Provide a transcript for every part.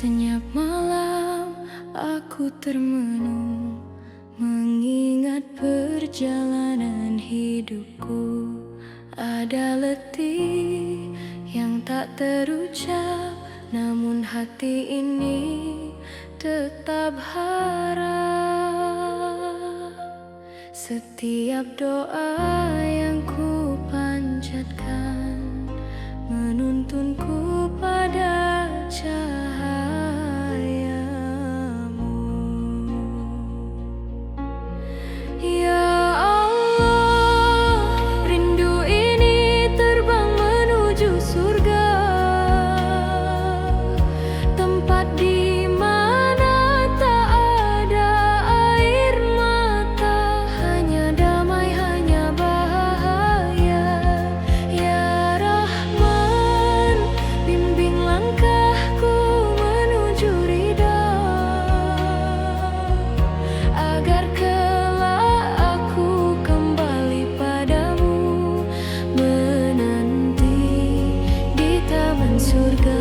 Senyap malam aku termenung, mengingat perjalanan hidupku. Ada letih yang tak terucap, namun hati ini tetap harap. Setiap doa yang ku panjatkan menuntunku pada cahayamu. Ya Allah, rindu ini terbang menuju surga, tempat di mana tak ada air mata, hanya damai, hanya bahagia. Ya Rahman, bimbing langkahku menuju ridha, agar kelak aku kembali padamu, menanti di taman surga.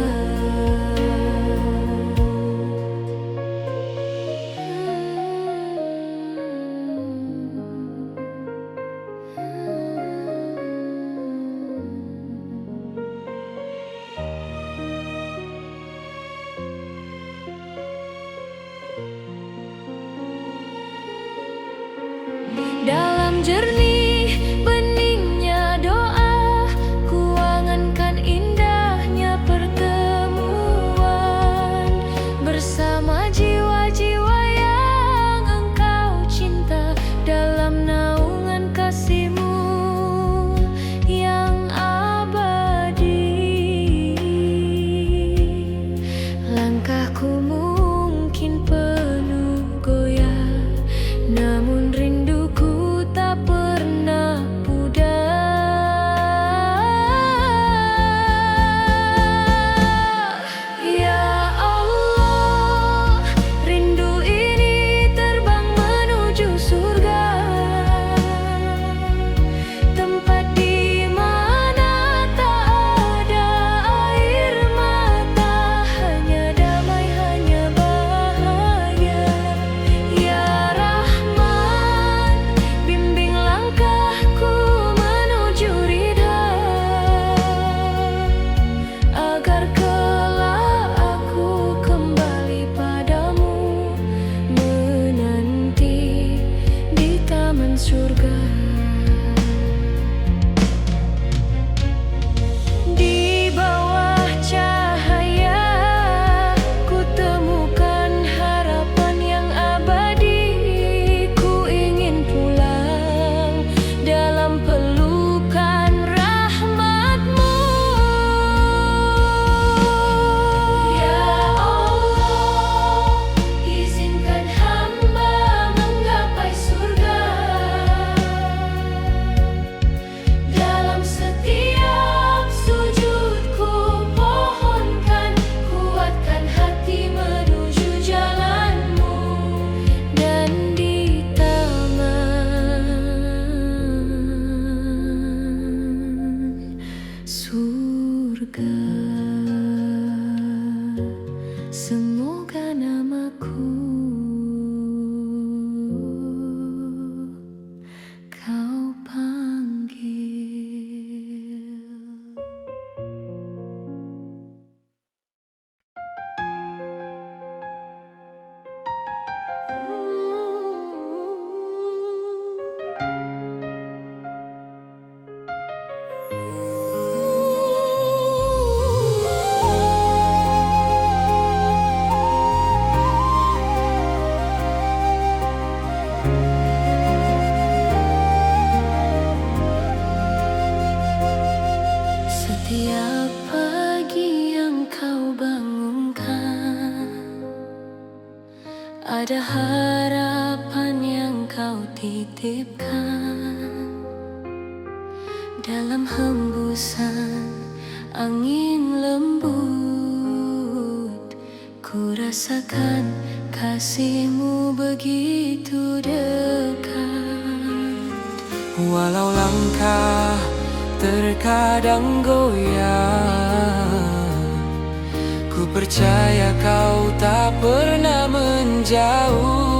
Dalam jernih beningnya doa, ku angankan indahnya pertemuan bersama jiwa-jiwa yang engkau cinta, dalam naungan kasih-Mu yang abadi. Langkahku mungkin penuh goyah, namun rinduku tak pernah pudar. Ya Allah, rindu ini terbang menuju surga, tempat di mana tak ada air mata, hanya damai, hanya bahagia. Ya Rahman, bimbing langkahku menuju ridha, agar kelak aku kembali padamu, menanti di taman surga. Di bawah cahaya ku temukan harapan yang abadi. Ku ingin pulang dalam pelukan rahmat-Mu. Ya Allah, izinkan hamba menggapai surga, dalam setiap sujudku pohonkan, kuatkan hati menuju jalan-Mu, dan di taman surga semoga namaku kau panggil. Setiap pagi yang kau bangunkan, ada harapan yang kau titipkan. Dalam hembusan angin lembut, ku rasakan kasih-Mu begitu dekat. Walau langkah terkadang goyah, ku percaya kau tak pernah menjauh.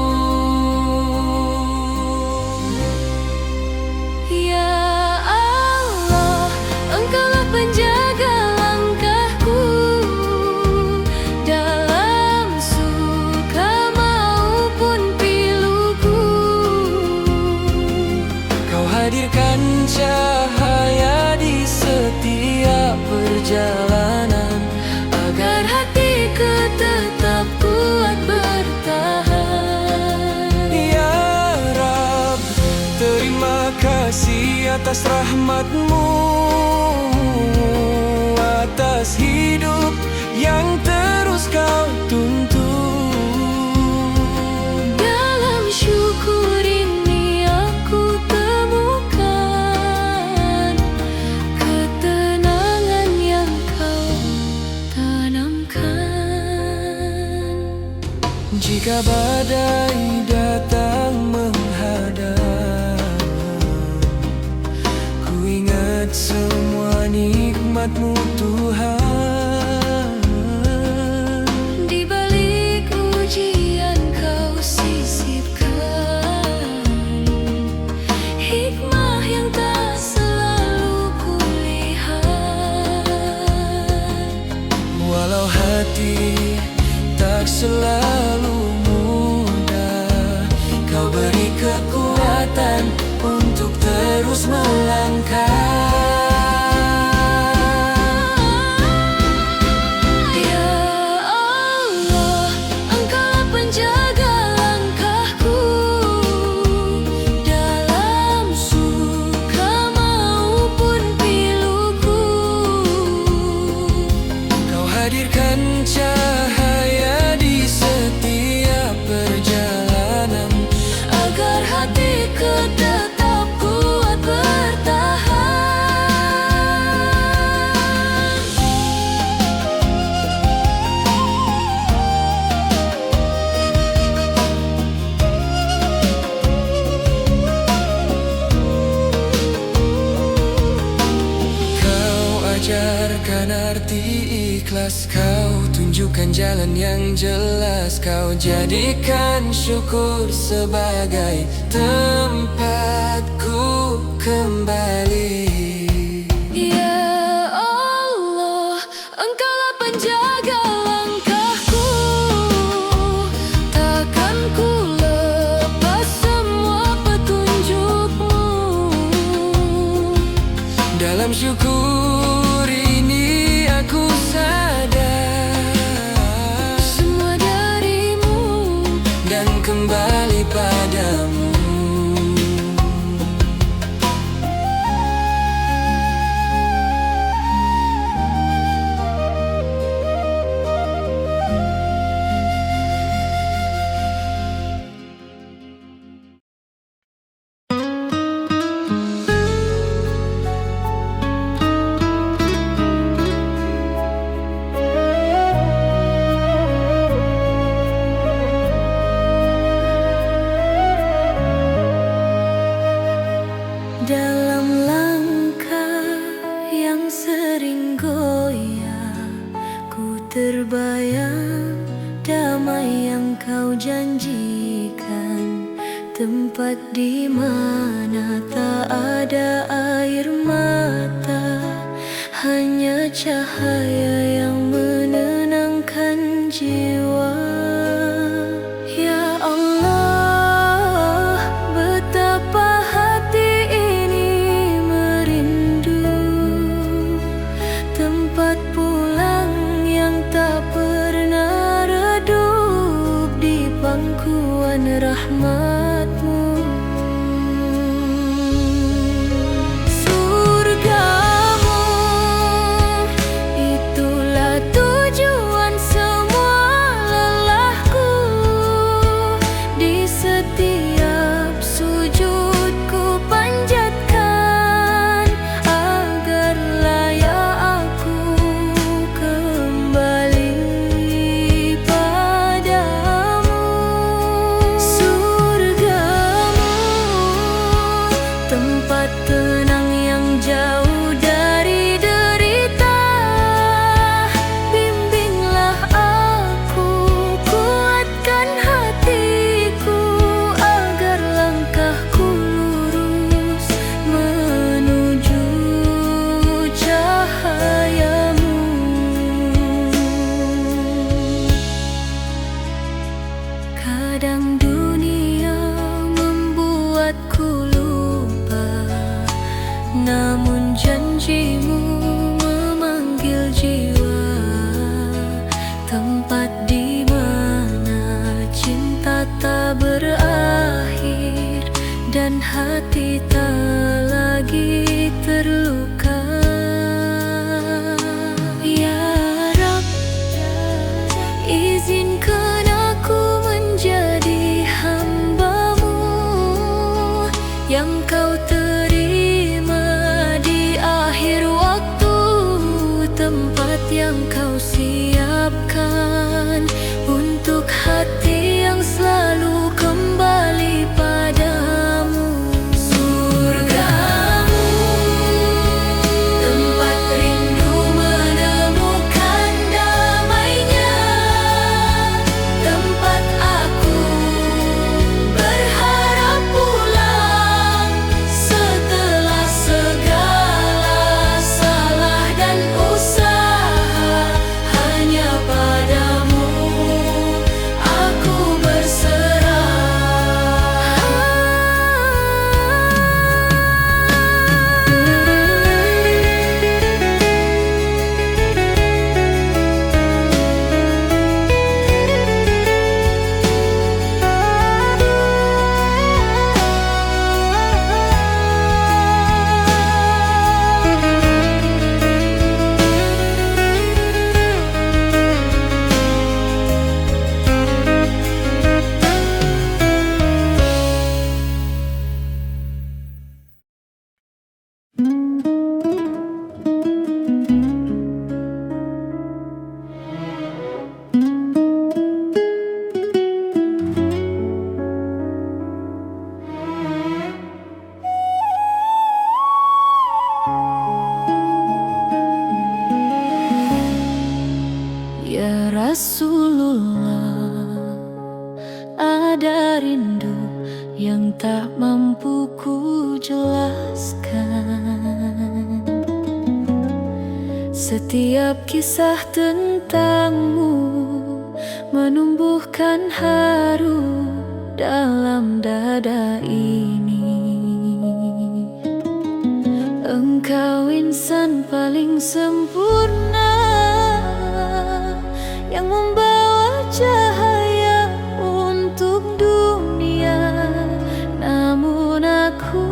Ya Allah, Engkaulah penjaga langkahku dalam suka maupun piluku. Kau hadirkan cahaya di setiap perjalanan, Agar hatiku tetap kuat bertahan. Ya Rab, terima kasih atas rahmat-Mu, atas hidup yang terus Kau tuntun. Dalam syukur ini aku temukan ketenangan yang Kau tanamkan. Jika badai datang menghadang, ku ingat semua nikmat-Mu Tuhan. Di balik ujian Kau sisipkan hikmah yang tak selalu kulihat. Walau hati tak selalu mudah, Kau beri kekuatan untuk terus melangkah. Ya Allah, Engkaulah penjaga langkahku dalam suka maupun piluku. Kau hadirkan cahaya di setiap perjalanan, Agar hatiku tetap kuat bertahan. Kau ajarkan arti ikhlas, Kau tunjukkan jalan yang jelas, Kau jadikan syukur sebagai tempatku kembali. Ya Allah, Engkaulah penjaga langkahku, takkan ku lepas semua petunjuk-Mu. Dalam syukur ini aku sadar Semua dari-Mu dan kembali padamu. dalam langkah yang sering goyah, ku terbayang damai yang Kau janjikan, tempat di mana tak ada air mata, hanya cahaya yang menenangkan jiwa. Ya Allah, betapa hati ini merindu tempat pulang yang tak pernah redup di pangkuan rahmat-Mu. Surga-Mu, itulah tujuan semua lelahku. Di setiap sujudku panjatkan, agar layak aku kembali padamu. Surga-Mu, tempat tenang yang jauh dari derita. Bimbinglah namun janjimu memanggil jiwa, tempat di mana cinta tak berakhir dan hati tak lagi terluka. Ya Rab, izinkan aku menjadi hamba-Mu yang Kau terima di akhir waktu, tempat yang Kau siapkan untuk hati yang selalu kembali padamu. Surgamu, tempat rindu menemukan damainya, tempat aku berharap pulang setelah segala salah dan usaha. Hanya padamu aku Ya Rasulullah, ada rindu yang tak mampu ku jelaskan. Setiap kisah tentangmu menumbuhkan haru dalam dada ini. Engkau insan paling sempurna yang membawa cahaya untuk dunia. Namun aku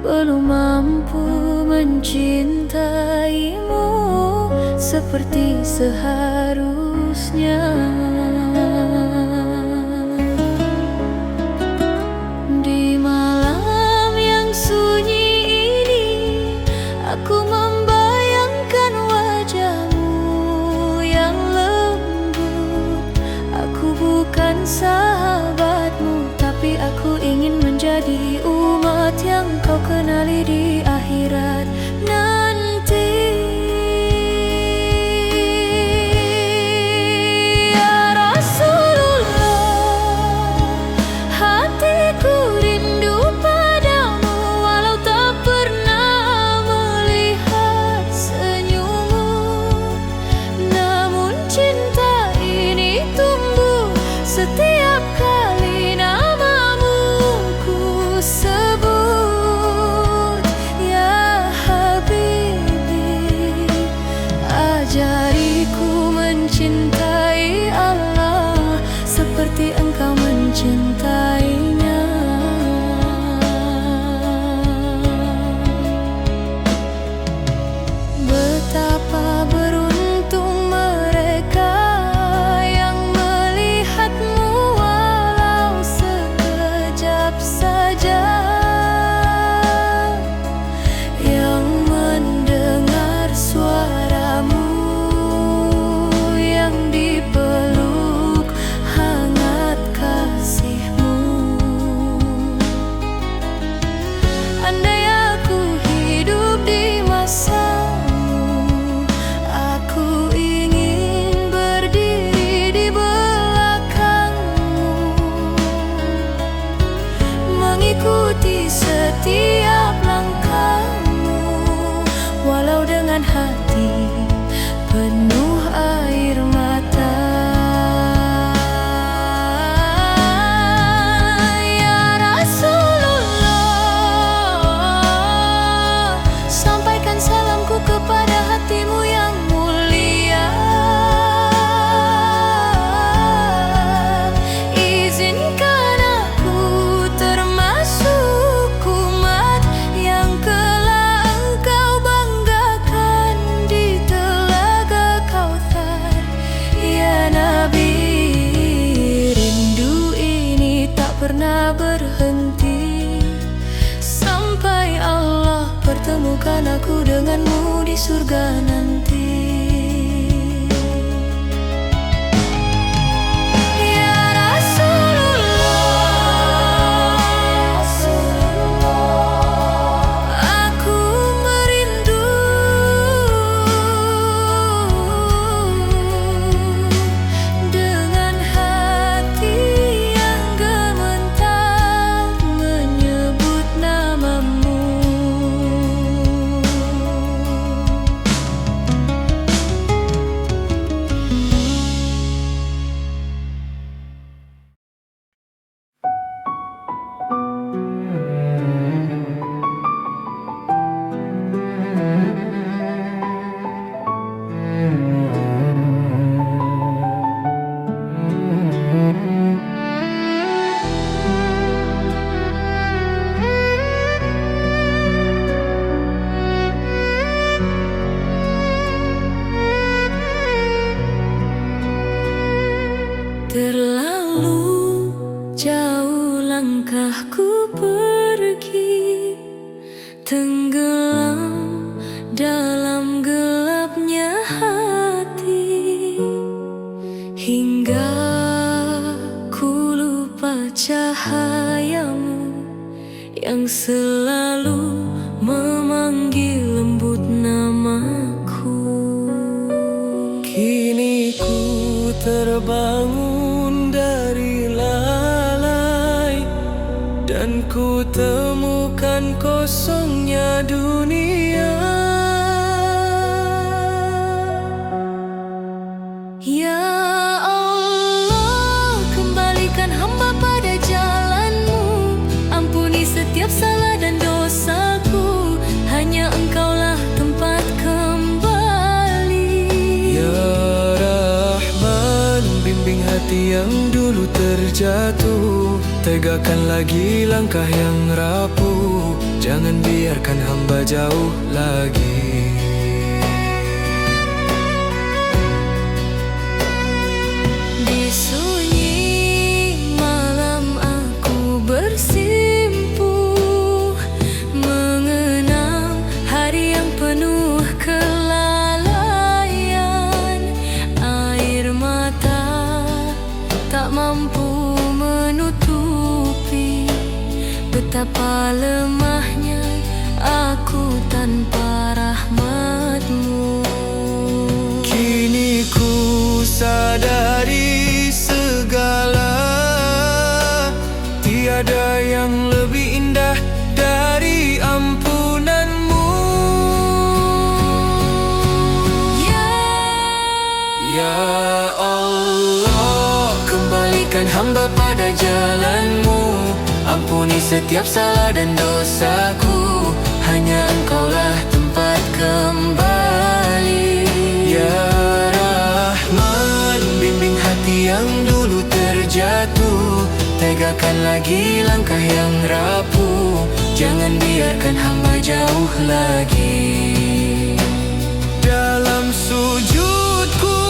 belum mampu mencintaimu seperti seharusnya. Di malam yang sunyi ini aku membayangkan wajahmu yang lembut. Aku bukan sahabatmu, tapi aku ingin menjadi umat yang kau kenali di akhirat nanti. Ya Rasulullah, hatiku rindu padamu walau tak pernah melihat senyummu. Namun cinta ini tumbuh setiap kali namamu ku sebut. Satukan aku denganmu di surga nanti. Terlalu jauh langkahku pergi, tenggelam dalam gelapnya hati, hingga ku lupa cahayamu yang selalu memanggil lembut namaku. Kini ku terbangun dari lalai, dan ku temukan kosongnya dunia. Ya Allah, kembalikan hamba pada jalanmu. Ampuni setiap salah dan dosaku, hanya Engkaulah tempat kembali. Ya Rahman, bimbing hati yang dulu terjatuh, tegakkan lagi langkah yang rapuh, jangan biarkan hamba jauh lagi. Di sunyi malam aku bersimpuh, mengenang hari yang penuh kelalaian. Air mata tak mampu menutupi betapa lemahnya aku tanpa rahmat-Mu. Kini ku sadari segala, tiada yang lebih indah dari ampunan-Mu. Ya Allah, kembalikan hamba pada jalan-Mu. Ampuni setiap salah dan dosaku, hanya Engkaulah tempat kembali. Ya Rahman, bimbing hati yang dulu terjatuh, tegakkan lagi langkah yang rapuh, jangan biarkan hamba jauh lagi. Dalam sujudku,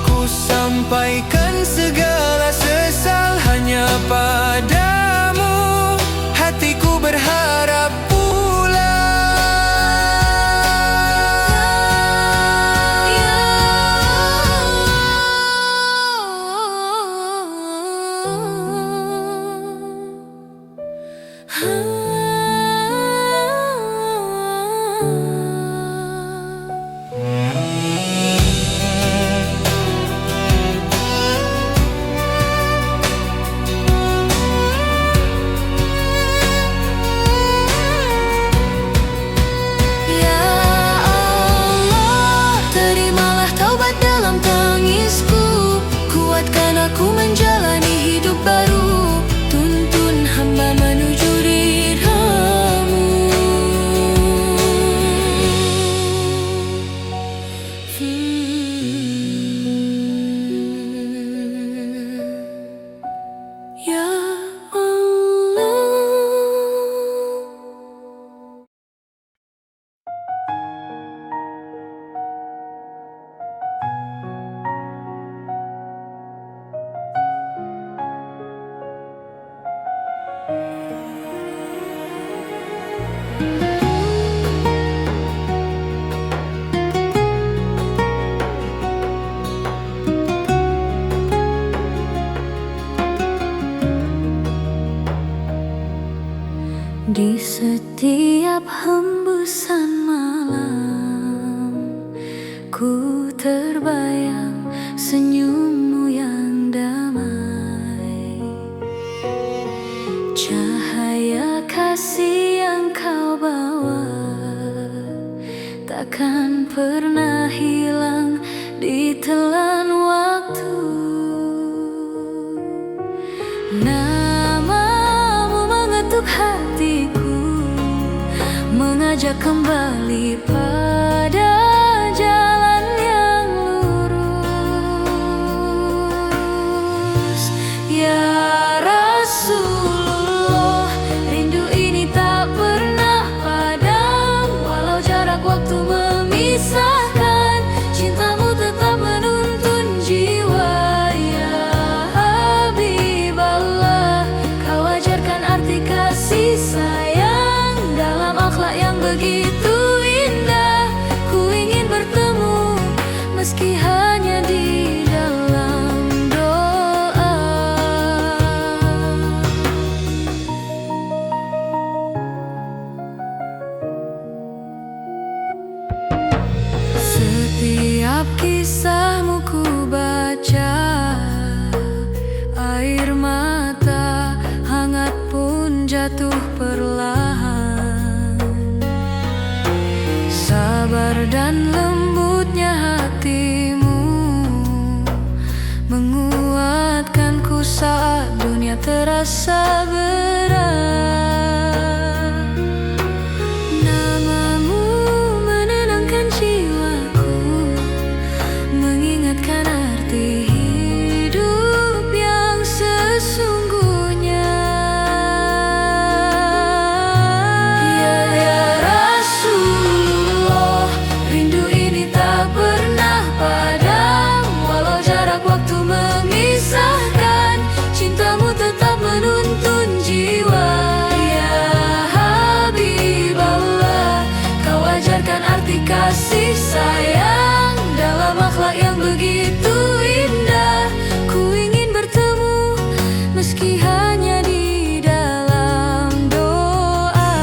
ku sampaikan segala sesal hanya padamu. Hatiku berharap aku menjalani hidup baru, tuntun hamba menuju ridha-Mu. Ya Allah. Di setiap hembusan malam, ku terbayang senyummu yang damai. Cahaya kasih yang kau bawa takkan pernah hilang ditelan waktu. Namamu mengetuk hatiku, mengajak kembali pada jalan yang lurus. Ya Rasulullah, rindu ini tak pernah padam, walau jarak waktu memisahkan, cintamu tetap menuntun jiwa. Ya Habiballah, kau ajarkan arti kasih sayang dalam akhlak yang begitu indah. Ku ingin bertemu meski hanya di dalam doa. Setiap kisahmu ku baca, air mata hangat pun jatuh perlahan. Sabar dan lembutnya hatimu menguatkanku saat dunia terasa berat. Namamu menenangkan jiwaku, mengingatkan arti hidup yang sesungguhnya. Ya Rasulullah, rindu ini tak pernah padam, walau jarak waktu memisahkan, cintamu tetap menuntun jiwa. Ya Habiballah, kau ajarkan arti kasih sayang dalam akhlak yang begitu indah. Ku ingin bertemu meski hanya di dalam doa.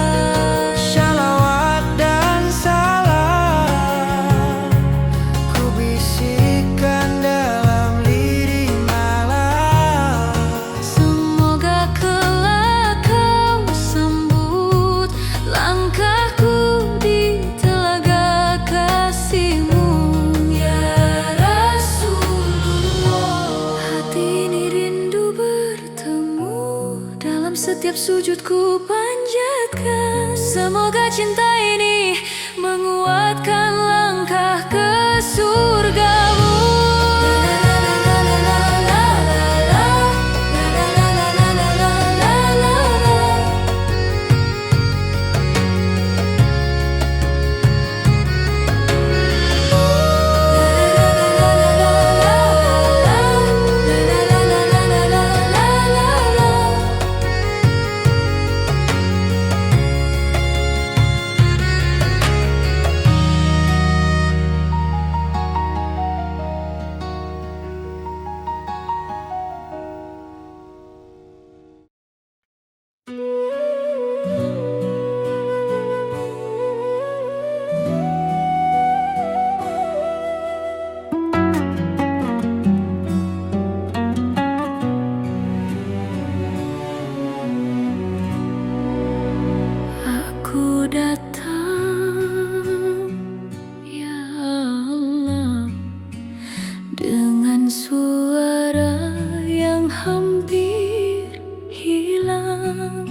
Shalawat dan salam ku bisikkan dalam lirih malam. Semoga kelak kau sambut langkahku di telaga kasih-Mu. Ya Rasulullah, hati ini rindu bertemu, dalam setiap sujudku panjatkan. Semoga cinta ini menguatkan langkah ke surga-Mu. Aku datang, ya Allah, dengan suara yang hampir hilang.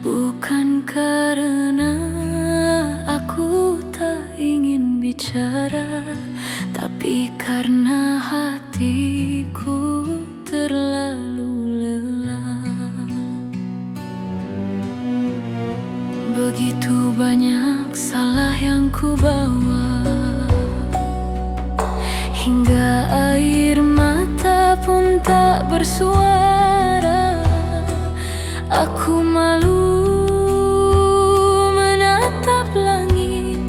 Bukan karena aku tak ingin bicara, tapi karena hatiku terlalu lelah. Begitu banyak salah yang ku bawa, hingga air mata pun tak bersuara. Aku malu menatap langit,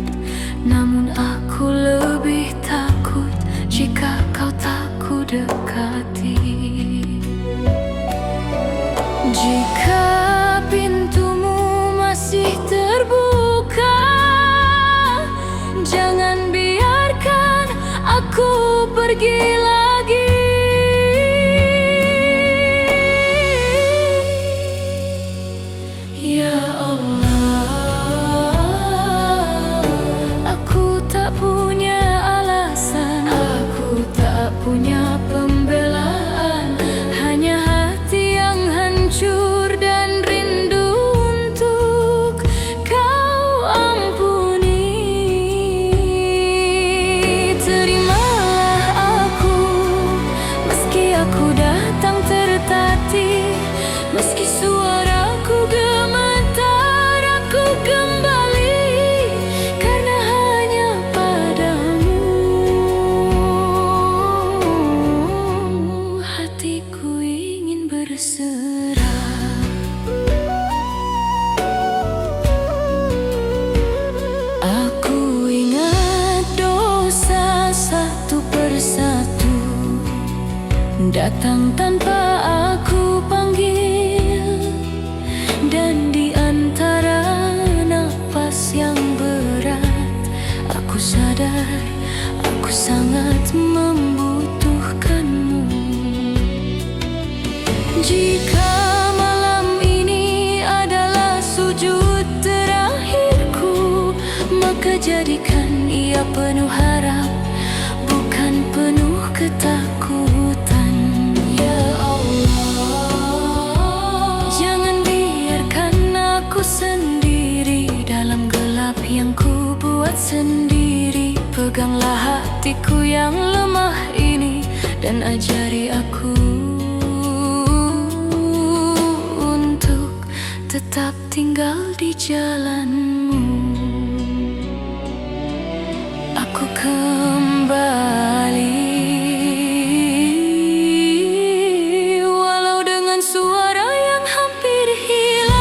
namun aku lebih takut jika kau tak ku dekati. Jika pintumu pergi lagi. Ya Allah, aku tak punya alasan, aku tak punya pembelaan, hanya hati yang hancur dan rindu untuk kau ampuni. Terimalah aku, meski aku datang tertatih, meski suaraku gemetar, aku kembali, karena hanya padamu hatiku ingin berserah. Aku ingat dosa satu persatu datang tanpa aku panggil, dan di antara napas yang berat, aku sadar aku sangat membutuhkanmu. Jika malam ini adalah sujud terakhirku, maka jadikan ia penuh harap, bukan penuh ketakutan. Ya Allah, jangan biarkan aku sendiri dalam gelap yang ku buat sendiri. Peganglah hatiku yang lemah ini dan ajari aku untuk tetap tinggal di jalanmu. Aku kembali, walau dengan suara yang hampir hilang.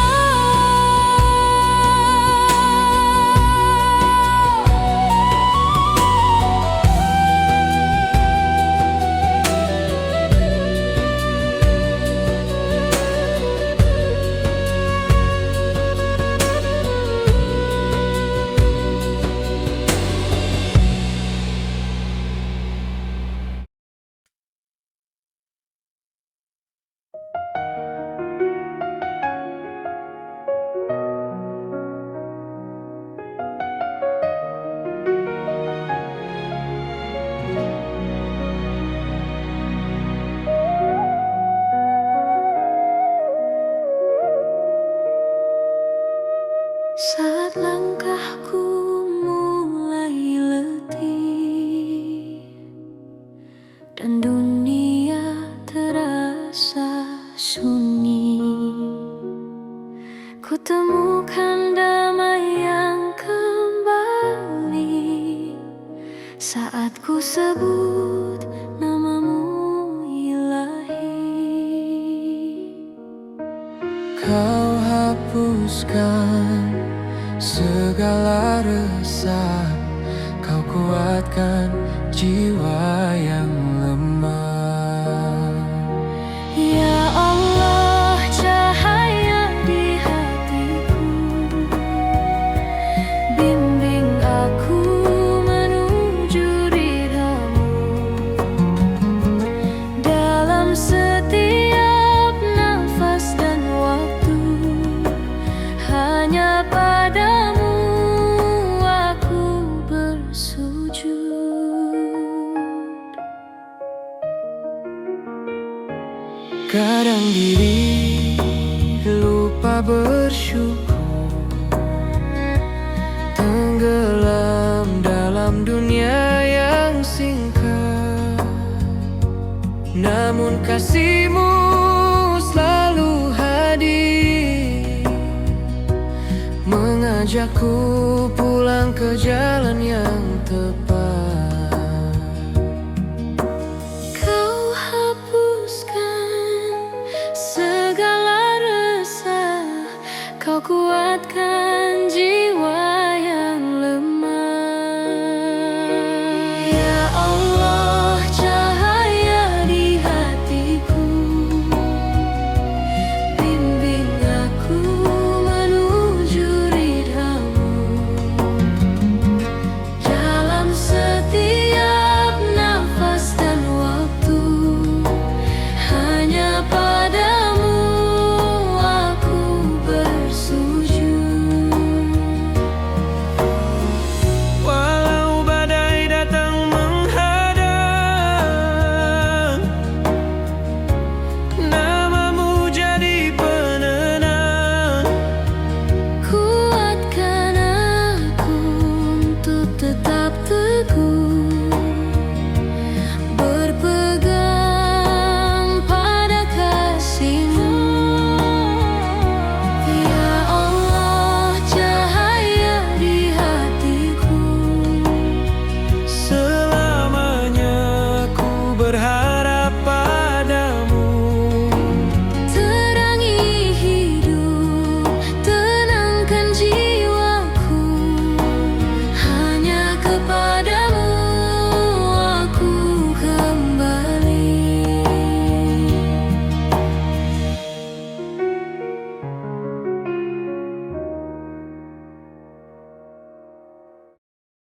Saat langkahku mulai letih dan dunia terasa sunyi, ku temukan damai yang kembali saat ku sebut namamu Ilahi. Kau hapuskan segala resah, kau kuatkan jiwa yang lemah. Ya Allah, cahaya di hatiku, bimbing aku menuju ridhamu. Dalam setiap nafas dan waktu, hanya padamu aku bersujud. Kadang diri lupa bersyukur, tenggelam dalam dunia yang singkat. Namun kasih-Mu selalu hadir, mengajakku pulang ke jalan yang tepat. Kau hapuskan segala resah, kau kuatkan jiwa